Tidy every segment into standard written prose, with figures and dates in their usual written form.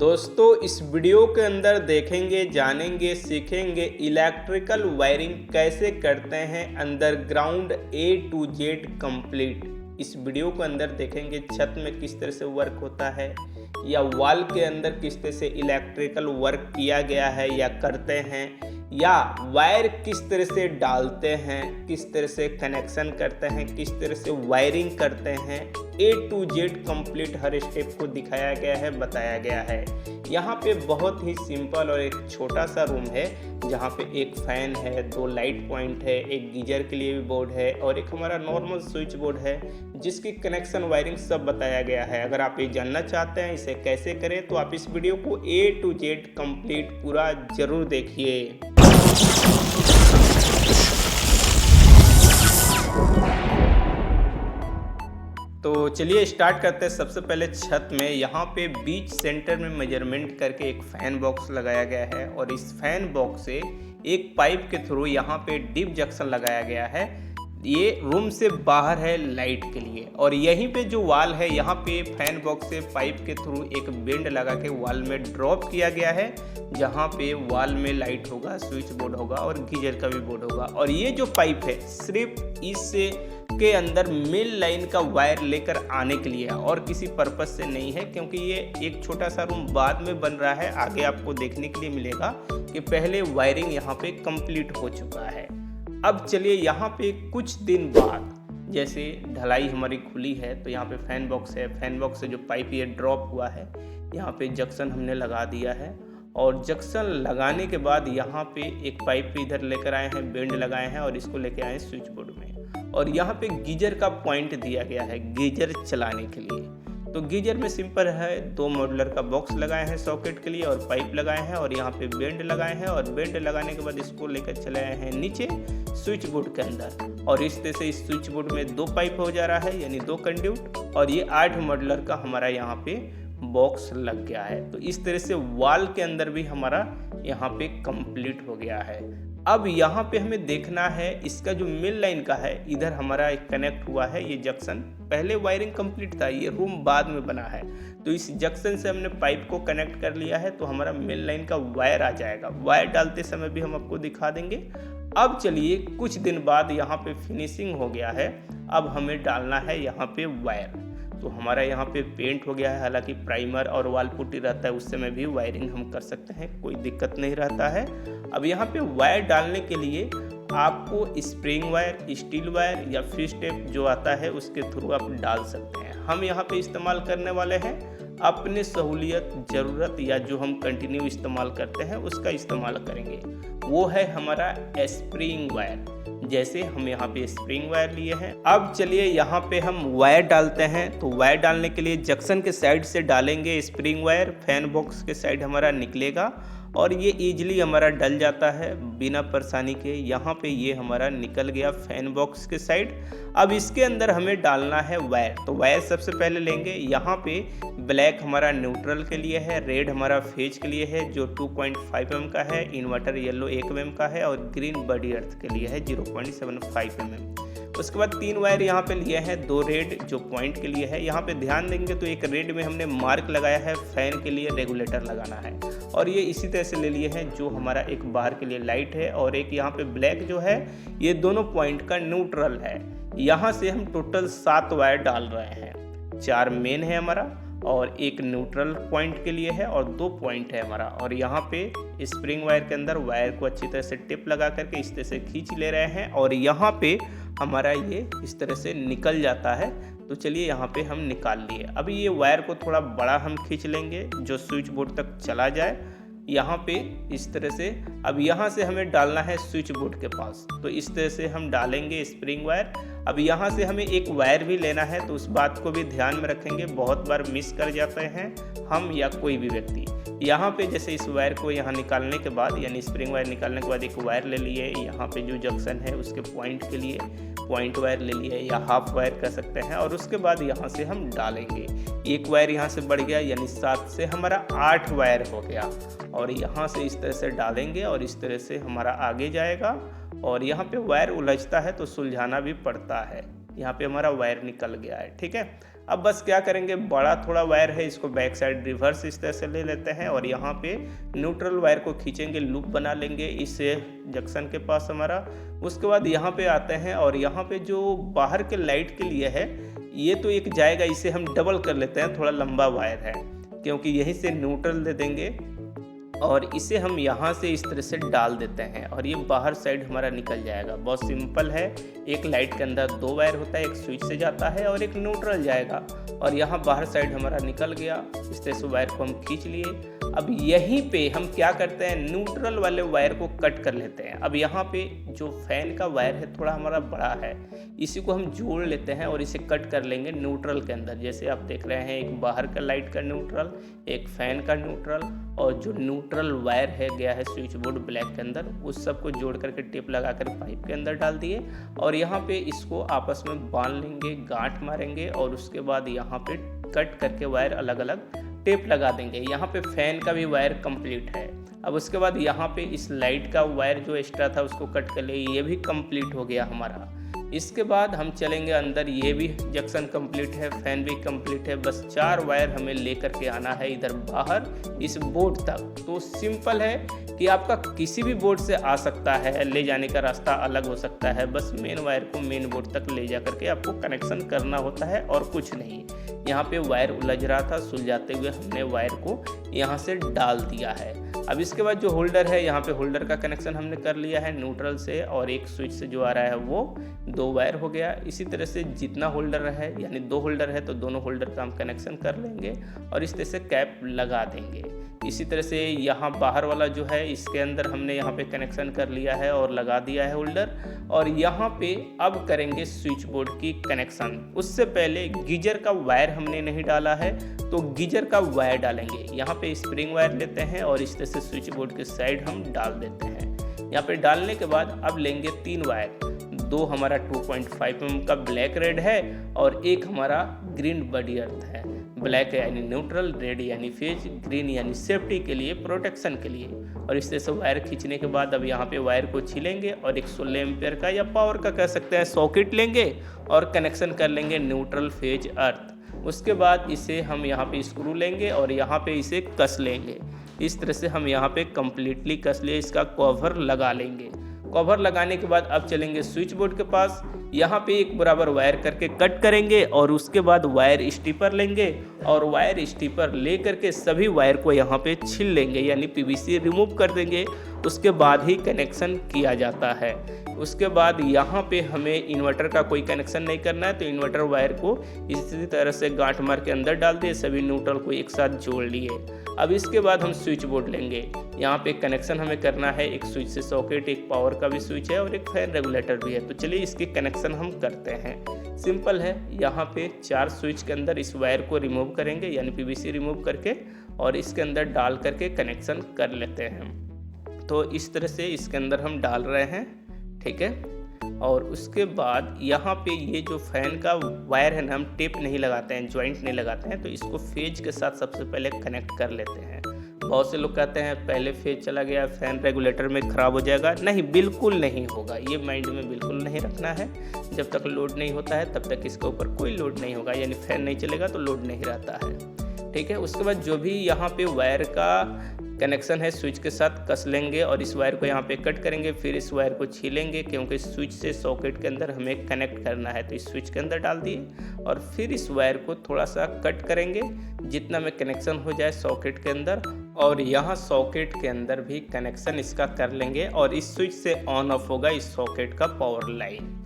दोस्तों इस वीडियो के अंदर देखेंगे, जानेंगे, सीखेंगे इलेक्ट्रिकल वायरिंग कैसे करते हैं underground A to Z complete. इस वीडियो के अंदर देखेंगे छत में किस तरह से वर्क होता है या वॉल के अंदर किस तरह से इलेक्ट्रिकल वर्क किया गया है या करते हैं, या वायर किस तरह से डालते हैं, किस तरह से कनेक्शन करते हैं, किस तरह से वायरिंग करते हैं। A to Z complete her step को दिखाया गया है, बताया गया है। यहाँ पे बहुत ही सिंपल और एक छोटा सा रूम है जहाँ पे एक फैन है, 2 लाइट पॉइंट है, एक गीजर के लिए भी बोर्ड है और एक हमारा नॉर्मल स्विच बोर्ड है जिसकी कनेक्शन वायरिंग सब बताया गया है। अगर आप ये जानना चाहते हैं इसे कैसे करें तो आप इस वीडियो को A to Z कंप्लीट पूरा जरूर देखिए। तो चलिए स्टार्ट करते हैं। सबसे पहले छत में यहाँ पे बीच सेंटर में मेजरमेंट करके एक फैन बॉक्स लगाया गया है और इस फैन बॉक्स से एक पाइप के थ्रू यहाँ पे डीप जंक्शन लगाया गया है। ये रूम से बाहर है लाइट के लिए, और यहीं पे जो वॉल है यहाँ पे फैन बॉक्स से पाइप के थ्रू एक बेंड लगा के वॉल में ड्रॉप किया गया है जहाँ पे वॉल में लाइट होगा, स्विच बोर्ड होगा और गीजर का भी बोर्ड होगा। और ये जो पाइप है सिर्फ इससे के अंदर मेन लाइन का वायर लेकर आने के लिए और किसी पर्पस से नहीं है, क्योंकि ये एक छोटा सा रूम बाद में बन रहा है। आगे आपको देखने के लिए मिलेगा कि पहले वायरिंग यहाँ पे कंप्लीट हो चुका है। अब चलिए यहाँ पे कुछ दिन बाद जैसे ढलाई हमारी खुली है तो यहाँ पे फैन बॉक्स है, फैन बॉक्स से जो पाइप ये ड्रॉप हुआ है यहाँ पे जंक्शन हमने लगा दिया है। और जंक्शन लगाने के बाद यहाँ पे एक पाइप इधर लेकर आए हैं, बेंड लगाए हैं और इसको लेके आए हैं स्विच बोर्ड में। और यहाँ पे गीजर का पॉइंट दिया गया है गीजर चलाने के लिए। तो गीजर में सिंपल है, 2 मॉड्यूलर का बॉक्स लगाए हैं सॉकेट के लिए और पाइप लगाए हैं और यहाँ पे बेंड लगाए हैं और बेंड लगाने के बाद इसको लेकर चले आए हैं नीचे स्विच बोर्ड के अंदर। और इस तरह से इस स्विच बोर्ड में 2 पाइप हो जा रहा है यानी 2 कंड्यूट, और ये 8 मॉड्यूलर का हमारा यहाँ पे बॉक्स लग गया है। तो इस तरह से वॉल के अंदर भी हमारा यहाँ पे कंप्लीट हो गया है। अब यहाँ पे हमें देखना है इसका जो मेन लाइन का है, इधर हमारा एक कनेक्ट हुआ है ये जंक्शन। पहले वायरिंग कंप्लीट था, ये रूम बाद में बना है। तो इस जंक्शन से हमने पाइप को कनेक्ट कर लिया है तो हमारा मेन लाइन का वायर आ जाएगा। वायर डालते समय भी हम आपको दिखा देंगे। अब चलिए कुछ दिन बाद यहाँ पे फिनिशिंग हो गया है, अब हमें डालना है यहाँ पे वायर। तो हमारा यहाँ पे पेंट हो गया है, हालांकि प्राइमर और वॉल पुट्टी रहता है उस समय भी वायरिंग हम कर सकते हैं, कोई दिक्कत नहीं रहता है। अब यहाँ पे वायर डालने के लिए आपको स्प्रिंग वायर, स्टील वायर या फिश टेप जो आता है उसके थ्रू आप डाल सकते हैं। हम यहाँ पे इस्तेमाल करने वाले हैं अपने सहूलियत, ज़रूरत या जो हम कंटिन्यू इस्तेमाल करते हैं उसका इस्तेमाल करेंगे। वो है हमारा स्प्रिंग वायर। जैसे हम यहाँ पे स्प्रिंग वायर लिए हैं। अब चलिए यहाँ पे हम वायर डालते हैं। तो वायर डालने के लिए जंक्शन के साइड से डालेंगे स्प्रिंग वायर, फैन बॉक्स के साइड हमारा निकलेगा और ये इजीली हमारा डल जाता है बिना परेशानी के। यहाँ पे ये हमारा निकल गया फैन बॉक्स के साइड। अब इसके अंदर हमें डालना है वायर। तो वायर सबसे पहले लेंगे, यहाँ पे ब्लैक हमारा न्यूट्रल के लिए है, रेड हमारा फेज के लिए है जो 2.5 mm का है, इन्वर्टर येलो 1 mm का है और ग्रीन बॉडी अर्थ के लिए है 0.75 mm। उसके बाद 3 वायर यहाँ पे लिए हैं, 2 रेड जो पॉइंट के लिए है। यहाँ पे ध्यान देंगे तो एक रेड में हमने मार्क लगाया है फैन के लिए रेगुलेटर लगाना है, और ये इसी तरह से ले लिए हैं जो हमारा एक बाहर के लिए लाइट है और एक यहाँ पे ब्लैक जो है ये दोनों पॉइंट का न्यूट्रल है। यहाँ से हम टोटल 7 वायर डाल रहे हैं, 4 मेन है हमारा और एक न्यूट्रल पॉइंट के लिए है और 2 पॉइंट है हमारा। और यहाँ पे स्प्रिंग वायर के अंदर वायर को अच्छी तरह से टिप लगा करके इस तरह से खींच ले रहे हैं और यहाँ पे हमारा ये इस तरह से निकल जाता है। तो चलिए यहाँ पे हम निकाल लिए। अभी ये वायर को थोड़ा बड़ा हम खींच लेंगे जो स्विच बोर्ड तक चला जाए यहाँ पे इस तरह से। अब यहाँ से हमें डालना है स्विच बोर्ड के पास, तो इस तरह से हम डालेंगे स्प्रिंग वायर। अब यहाँ से हमें एक वायर भी लेना है, तो उस बात को भी ध्यान में रखेंगे, बहुत बार मिस कर जाते हैं हम या कोई भी व्यक्ति। यहाँ पे जैसे इस वायर को यहाँ निकालने के बाद यानी स्प्रिंग वायर निकालने के बाद एक वायर ले लिए, यहाँ पे जो जंक्शन है उसके पॉइंट के लिए पॉइंट वायर ले लिए या हाफ वायर कर सकते हैं, और उसके बाद यहाँ से हम डालेंगे। एक वायर यहाँ से बढ़ गया यानी 7 से हमारा 8 वायर हो गया, और यहाँ से इस तरह से डालेंगे और इस तरह से हमारा आगे जाएगा। और यहाँ पे वायर उलझता है तो सुलझाना भी पड़ता है। यहाँ पे हमारा वायर निकल गया है, ठीक है। अब बस क्या करेंगे, बड़ा थोड़ा वायर है इसको बैक साइड रिवर्स इस तरह से ले लेते हैं और यहाँ पे न्यूट्रल वायर को खींचेंगे, लूप बना लेंगे इस जंक्शन के पास हमारा। उसके बाद यहाँ पे आते हैं और यहाँ पे जो बाहर के लाइट के लिए है ये तो एक जाएगा, इसे हम डबल कर लेते हैं, थोड़ा लंबा वायर है क्योंकि यहीं से न्यूट्रल दे देंगे और इसे हम यहाँ से इस तरह से डाल देते हैं और ये बाहर साइड हमारा निकल जाएगा। बहुत सिंपल है। एक लाइट के अंदर 2 वायर होता है, एक स्विच से जाता है और एक न्यूट्रल जाएगा और यहाँ बाहर साइड हमारा निकल गया। इस तरह से वायर को हम खींच लिए। अब यहीं पे हम क्या करते हैं, न्यूट्रल वाले वायर को कट कर लेते हैं। अब यहाँ पे जो फैन का वायर है थोड़ा हमारा बड़ा है, इसी को हम जोड़ लेते हैं और इसे कट कर लेंगे न्यूट्रल के अंदर। जैसे आप देख रहे हैं, एक बाहर का लाइट का न्यूट्रल, एक फैन का न्यूट्रल और जो न्यूट्रल वायर है गया है स्विच बोर्ड ब्लैक के अंदर, उस सब को जोड़ करके टेप लगा कर पाइप के अंदर डाल दिए और यहाँ पे इसको आपस में बांध लेंगे, गांठ मारेंगे और उसके बाद यहाँ पे कट करके वायर अलग अलग टेप लगा देंगे। यहाँ पे फैन का भी वायर कंप्लीट है। अब उसके बाद यहाँ पे इस लाइट का वायर जो एक्स्ट्रा था उसको कट कर लिए, ये भी कंप्लीट हो गया हमारा। इसके बाद हम चलेंगे अंदर, ये भी जंक्शन कंप्लीट है, फैन भी कंप्लीट है। बस 4 वायर हमें लेकर के आना है इधर बाहर इस बोर्ड तक। तो सिंपल है कि आपका किसी भी बोर्ड से आ सकता है, ले जाने का रास्ता अलग हो सकता है। बस मेन वायर को मेन बोर्ड तक ले जा करके आपको कनेक्शन करना होता है और कुछ नहीं। यहाँ पे वायर उलझ रहा था, सुलझाते हुए हमने वायर को यहाँ से डाल दिया है। अब इसके बाद जो होल्डर है, यहाँ पे होल्डर का कनेक्शन हमने कर लिया है न्यूट्रल से और एक स्विच से जो आ रहा है वो 2 वायर हो गया। इसी तरह से जितना होल्डर है, यानी 2 होल्डर है तो दोनों होल्डर का हम कनेक्शन कर लेंगे और इस तरह से कैप लगा देंगे। इसी तरह से यहाँ बाहर वाला जो है इसके अंदर हमने यहाँ पे कनेक्शन कर लिया है और लगा दिया है होल्डर। और यहाँ पे अब करेंगे स्विच बोर्ड की कनेक्शन। उससे पहले गीजर का वायर हमने नहीं डाला है तो गीजर का वायर डालेंगे। यहाँ पे स्प्रिंग वायर लेते हैं और इस तरह से स्विच बोर्ड के साइड हम डाल देते हैं। यहाँ पे डालने के बाद अब लेंगे 3 वायर, 2 हमारा 2.5 mm का ब्लैक रेड है और एक हमारा ग्रीन बॉडी अर्थ है। ब्लैक यानी न्यूट्रल, रेड यानी फेज, ग्रीन यानी सेफ्टी के लिए, प्रोटेक्शन के लिए। और इस तरह से वायर खींचने के बाद अब यहाँ पे वायर को छीलेंगे और एक 16 एम्पियर का या पावर का कह सकते हैं सॉकेट लेंगे और कनेक्शन कर लेंगे न्यूट्रल, फेज, अर्थ। उसके बाद इसे हम यहाँ पे स्क्रू लेंगे और यहाँ पे इसे कस लेंगे। इस तरह से हम यहाँ पे कम्प्लीटली कस लिए, इसका कवर लगा लेंगे। कवर लगाने के बाद अब चलेंगे स्विच बोर्ड के पास। यहाँ पे एक बराबर वायर करके कट करेंगे और उसके बाद वायर स्टीपर लेंगे और वायर स्टीपर ले करके सभी वायर को यहाँ पे छील लेंगे, यानी पीवीसी रिमूव कर देंगे। उसके बाद ही कनेक्शन किया जाता है। उसके बाद यहाँ पे हमें इन्वर्टर का कोई कनेक्शन नहीं करना है तो इन्वर्टर वायर को इसी तरह से गांठ मार के अंदर डाल दिए, सभी न्यूट्रल को एक साथ जोड़ लिए। अब इसके बाद हम स्विच बोर्ड लेंगे। यहाँ पे कनेक्शन हमें करना है, एक स्विच से सॉकेट, एक पावर का भी स्विच है और एक फैन रेगुलेटर भी है। तो चलिए इसके कनेक्शन हम करते हैं। सिंपल है, यहाँ पे 4 स्विच के अंदर इस वायर को रिमूव करेंगे, यानी पीवीसी रिमूव करके और इसके अंदर डाल करके कनेक्शन कर लेते हैं। तो इस तरह से इसके अंदर हम डाल रहे हैं, ठीक है। और उसके बाद यहाँ पे ये जो फैन का वायर है ना, हम टेप नहीं लगाते हैं, जॉइंट नहीं लगाते हैं, तो इसको फेज के साथ सबसे पहले कनेक्ट कर लेते हैं। बहुत से लोग कहते हैं पहले फेज चला गया फैन रेगुलेटर में ख़राब हो जाएगा। नहीं, बिल्कुल नहीं होगा। ये माइंड में बिल्कुल नहीं रखना है। जब तक लोड नहीं होता है तब तक इसके ऊपर कोई लोड नहीं होगा, यानी फैन नहीं चलेगा तो लोड नहीं रहता है, ठीक है। उसके बाद जो भी यहाँ पे वायर का कनेक्शन है स्विच के साथ कस लेंगे और इस वायर को यहाँ पे कट करेंगे। फिर इस वायर को छीलेंगे क्योंकि स्विच से सॉकेट के अंदर हमें कनेक्ट करना है, तो इस स्विच के अंदर डाल दिए और फिर इस वायर को थोड़ा सा कट करेंगे जितना में कनेक्शन हो जाए सॉकेट के अंदर। और यहाँ सॉकेट के अंदर भी कनेक्शन इसका कर लेंगे और इस स्विच से ऑन ऑफ होगा इस सॉकेट का पावर लाइन।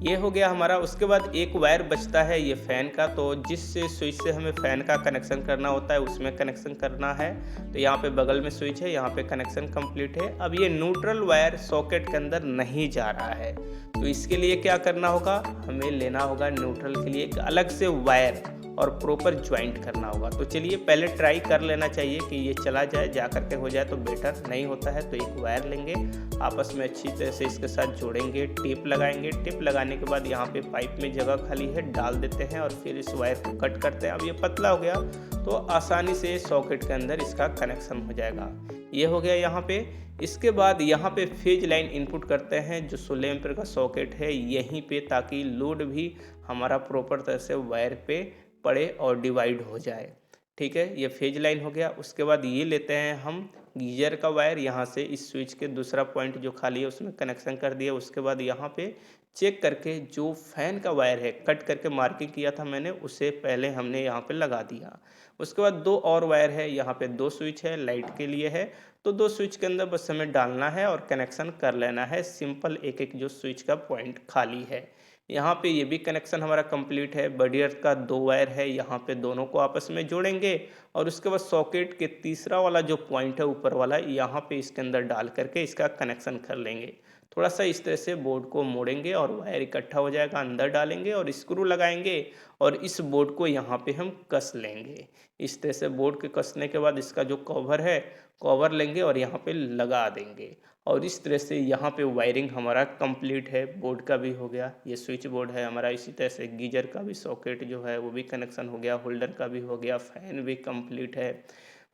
ये हो गया हमारा। उसके बाद एक वायर बचता है ये फैन का, तो जिस स्विच से हमें फैन का कनेक्शन करना होता है उसमें कनेक्शन करना है। तो यहाँ पे बगल में स्विच है, यहाँ पे कनेक्शन कंप्लीट है। अब ये न्यूट्रल वायर सॉकेट के अंदर नहीं जा रहा है, तो इसके लिए क्या करना होगा, हमें लेना होगा न्यूट्रल के लिए एक अलग से वायर और प्रॉपर ज्वाइंट करना होगा। तो चलिए पहले ट्राई कर लेना चाहिए कि ये चला जाए, जा करके हो जाए तो बेटर। नहीं होता है तो एक वायर लेंगे, आपस में अच्छी तरह से इसके साथ जोड़ेंगे, टेप लगाएंगे। टेप लगाने के बाद यहाँ पे पाइप में जगह खाली है, डाल देते हैं और फिर इस वायर को कट करते हैं। अब ये पतला हो गया तो आसानी से सॉकेट के अंदर इसका कनेक्शन हो जाएगा। ये हो गया यहाँ पे। इसके बाद यहाँ पे फेज लाइन इनपुट करते हैं जो 16 एम्पीयर का सॉकेट है यहीं पे, ताकि लोड भी हमारा प्रॉपर तरह से वायर पे पड़े और डिवाइड हो जाए। ठीक है, ये फेज लाइन हो गया। उसके बाद ये लेते हैं हम गीजर का वायर, यहाँ से इस स्विच के दूसरा पॉइंट जो खाली है उसमें कनेक्शन कर दिया। उसके बाद यहाँ पे चेक करके जो फैन का वायर है कट करके मार्किंग किया था मैंने, उसे पहले हमने यहाँ पे लगा दिया। उसके बाद दो और वायर है, यहाँ पे दो स्विच है, लाइट के लिए है, तो दो स्विच के अंदर बस हमें डालना है और कनेक्शन कर लेना है सिंपल, एक एक जो स्विच का पॉइंट खाली है। यहाँ पे ये भी कनेक्शन हमारा कंप्लीट है। बॉडी अर्थ का दो वायर है, यहाँ पे दोनों को आपस में जोड़ेंगे और उसके बाद सॉकेट के तीसरा वाला जो पॉइंट है ऊपर वाला, यहाँ पे इसके अंदर डाल करके इसका कनेक्शन कर लेंगे। थोड़ा सा इस तरह से बोर्ड को मोड़ेंगे और वायर इकट्ठा हो जाएगा, अंदर डालेंगे और स्क्रू लगाएंगे और इस बोर्ड को यहाँ पे हम कस लेंगे। इस तरह से बोर्ड के कसने के बाद इसका जो कवर है, कवर लेंगे और यहाँ पे लगा देंगे और इस तरह से यहाँ पे वायरिंग हमारा कंप्लीट है। बोर्ड का भी हो गया, ये स्विच बोर्ड है हमारा। इसी तरह से गीजर का भी सॉकेट जो है वो भी कनेक्शन हो गया, होल्डर का भी हो गया, फैन भी कंप्लीट है,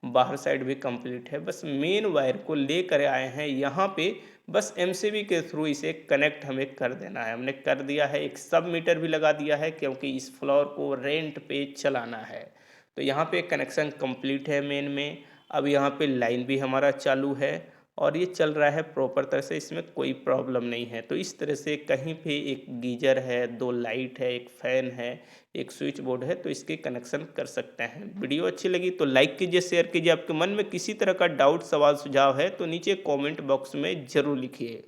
बाहर साइड भी कंप्लीट है। बस मेन वायर को ले कर आए हैं यहाँ पे, बस एमसीबी के थ्रू इसे कनेक्ट हमें कर देना है। हमने कर दिया है, एक सब मीटर भी लगा दिया है क्योंकि इस फ्लोर को रेंट पे चलाना है। तो यहाँ पे कनेक्शन कंप्लीट है मेन में। अब यहाँ पे लाइन भी हमारा चालू है और ये चल रहा है प्रॉपर तरह से, इसमें कोई प्रॉब्लम नहीं है। तो इस तरह से कहीं पे एक गीजर है, दो लाइट है, एक फ़ैन है, एक स्विच बोर्ड है, तो इसके कनेक्शन कर सकते हैं। वीडियो अच्छी लगी तो लाइक कीजिए, शेयर कीजिए। आपके मन में किसी तरह का डाउट, सवाल, सुझाव है तो नीचे कमेंट बॉक्स में ज़रूर लिखिए।